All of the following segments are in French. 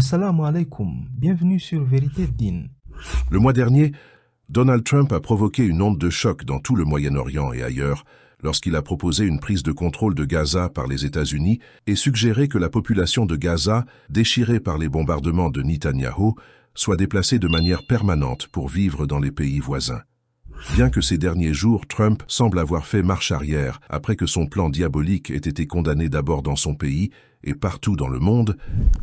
Assalamu alaikum, bienvenue sur Vérité Din. Le mois dernier, Donald Trump a provoqué une onde de choc dans tout le Moyen-Orient et ailleurs lorsqu'il a proposé une prise de contrôle de Gaza par les États-Unis et suggéré que la population de Gaza, déchirée par les bombardements de Netanyahou, soit déplacée de manière permanente pour vivre dans les pays voisins. Bien que ces derniers jours, Trump semble avoir fait marche arrière après que son plan diabolique ait été condamné d'abord dans son pays et partout dans le monde,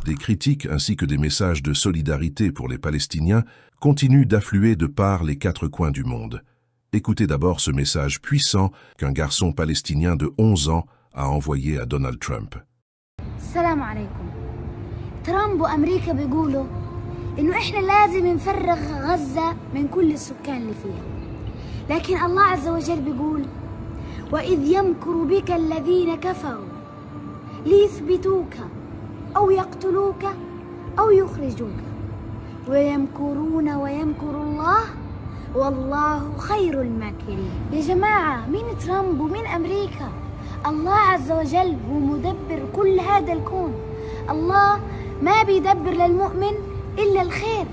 des critiques ainsi que des messages de solidarité pour les Palestiniens continuent d'affluer de par les quatre coins du monde. Écoutez d'abord ce message puissant qu'un garçon palestinien de 11 ans a envoyé à Donald Trump. Salam alaikum. Trump وأمريكا بيقولوا إنه إحنا لازم نفرغ غزة من كل السكان اللي فيها. لكن الله عز وجل بيقول وإذ يمكر بك الذين كفروا ليثبتوك أو يقتلوك أو يخرجوك ويمكرون ويمكر الله والله خير الماكرين. يا جماعة مين ترامب ومين أمريكا؟ الله عز وجل هو مدبر كل هذا الكون. الله ما بيدبر للمؤمن إلا الخير.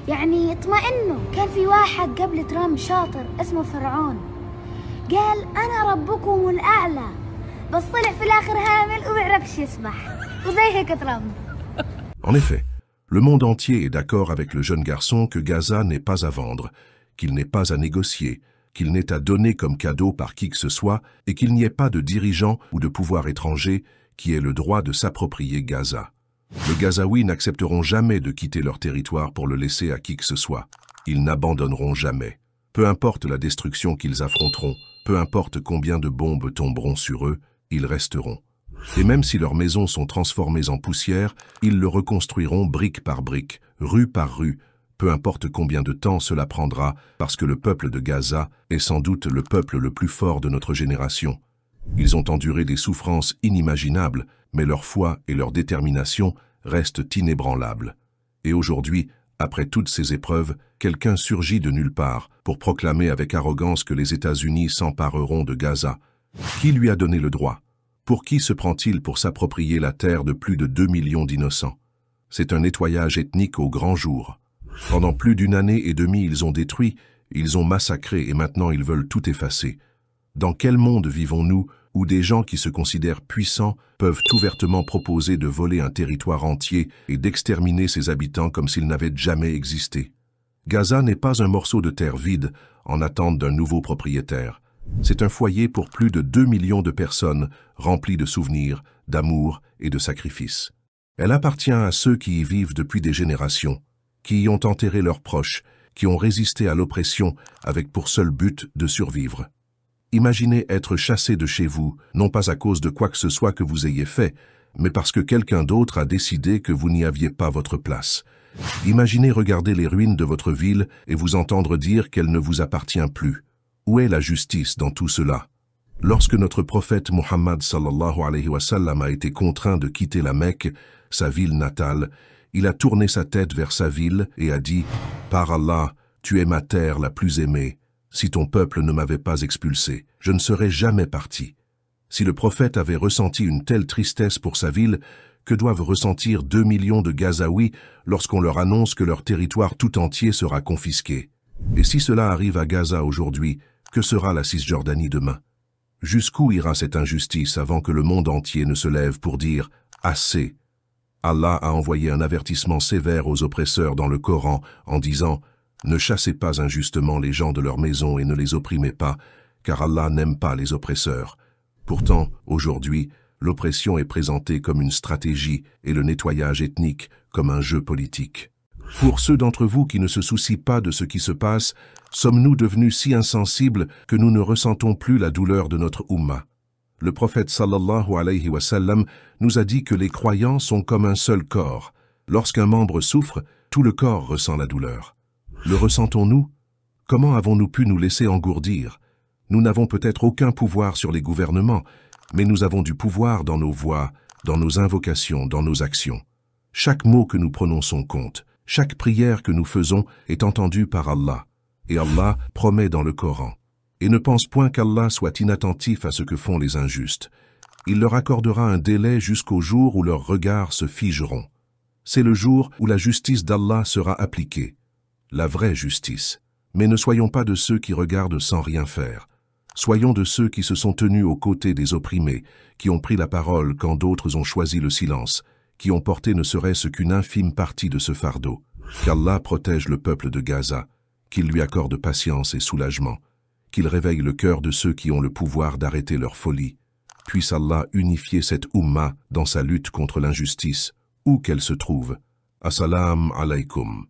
يعني اطمئنوا. كان في واحد قبل ترامب شاطر اسمه فرعون قال أنا ربكم الأعلى بس طلع في الآخر هامل وبيعرفش يسبح وزي هيك ترامب. En effet, le monde entier est d'accord avec le jeune garçon que Gaza n'est pas à vendre, qu'il n'est pas à négocier, qu'il n'est à donner comme cadeau par qui que ce soit et qu'il n'y ait pas de dirigeant ou de pouvoir étranger qui ait le droit de s'approprier Gaza. Les Gazaouis n'accepteront jamais de quitter leur territoire pour le laisser à qui que ce soit. Ils n'abandonneront jamais. Peu importe la destruction qu'ils affronteront, peu importe combien de bombes tomberont sur eux, ils resteront. Et même si leurs maisons sont transformées en poussière, ils le reconstruiront brique par brique, rue par rue, peu importe combien de temps cela prendra, parce que le peuple de Gaza est sans doute le peuple le plus fort de notre génération. Ils ont enduré des souffrances inimaginables, mais leur foi et leur détermination restent inébranlables. Et aujourd'hui, après toutes ces épreuves, quelqu'un surgit de nulle part pour proclamer avec arrogance que les États-Unis s'empareront de Gaza. Qui lui a donné le droit? Pour qui se prend-il pour s'approprier la terre de plus de 2 millions d'innocents? C'est un nettoyage ethnique au grand jour. Pendant plus d'une année et demie, ils ont détruit, ils ont massacré et maintenant ils veulent tout effacer. Dans quel monde vivons-nous où des gens qui se considèrent puissants peuvent ouvertement proposer de voler un territoire entier et d'exterminer ses habitants comme s'ils n'avaient jamais existé? Gaza n'est pas un morceau de terre vide en attente d'un nouveau propriétaire. C'est un foyer pour plus de 2 millions de personnes remplies de souvenirs, d'amour et de sacrifices. Elle appartient à ceux qui y vivent depuis des générations, qui y ont enterré leurs proches, qui ont résisté à l'oppression avec pour seul but de survivre. Imaginez être chassé de chez vous, non pas à cause de quoi que ce soit que vous ayez fait, mais parce que quelqu'un d'autre a décidé que vous n'y aviez pas votre place. Imaginez regarder les ruines de votre ville et vous entendre dire qu'elle ne vous appartient plus. Où est la justice dans tout cela? Lorsque notre prophète Muhammad sallallahu alayhi wa sallam a été contraint de quitter la Mecque, sa ville natale, il a tourné sa tête vers sa ville et a dit « Par Allah, tu es ma terre la plus aimée. Si ton peuple ne m'avait pas expulsé, je ne serais jamais parti. » Si le prophète avait ressenti une telle tristesse pour sa ville, que doivent ressentir 2 millions de Gazaouis lorsqu'on leur annonce que leur territoire tout entier sera confisqué? Et si cela arrive à Gaza aujourd'hui, que sera la Cisjordanie demain? Jusqu'où ira cette injustice avant que le monde entier ne se lève pour dire « Assez ». Allah a envoyé un avertissement sévère aux oppresseurs dans le Coran en disant « Ne chassez pas injustement les gens de leur maison et ne les opprimez pas, car Allah n'aime pas les oppresseurs. » Pourtant, aujourd'hui, l'oppression est présentée comme une stratégie et le nettoyage ethnique comme un jeu politique. Pour ceux d'entre vous qui ne se soucient pas de ce qui se passe, sommes-nous devenus si insensibles que nous ne ressentons plus la douleur de notre Ummah? Le prophète sallallahu alayhi wa sallam nous a dit que les croyants sont comme un seul corps. Lorsqu'un membre souffre, tout le corps ressent la douleur. Le ressentons-nous? Comment avons-nous pu nous laisser engourdir? Nous n'avons peut-être aucun pouvoir sur les gouvernements, mais nous avons du pouvoir dans nos voix, dans nos invocations, dans nos actions. Chaque mot que nous prononçons compte. Chaque prière que nous faisons est entendue par Allah. Et Allah promet dans le Coran. Et ne pense point qu'Allah soit inattentif à ce que font les injustes. Il leur accordera un délai jusqu'au jour où leurs regards se figeront. C'est le jour où la justice d'Allah sera appliquée, la vraie justice. Mais ne soyons pas de ceux qui regardent sans rien faire. Soyons de ceux qui se sont tenus aux côtés des opprimés, qui ont pris la parole quand d'autres ont choisi le silence, qui ont porté ne serait-ce qu'une infime partie de ce fardeau. Qu'Allah protège le peuple de Gaza, qu'il lui accorde patience et soulagement, qu'il réveille le cœur de ceux qui ont le pouvoir d'arrêter leur folie. Puisse Allah unifier cette Ummah dans sa lutte contre l'injustice, où qu'elle se trouve. Assalamu alaykum.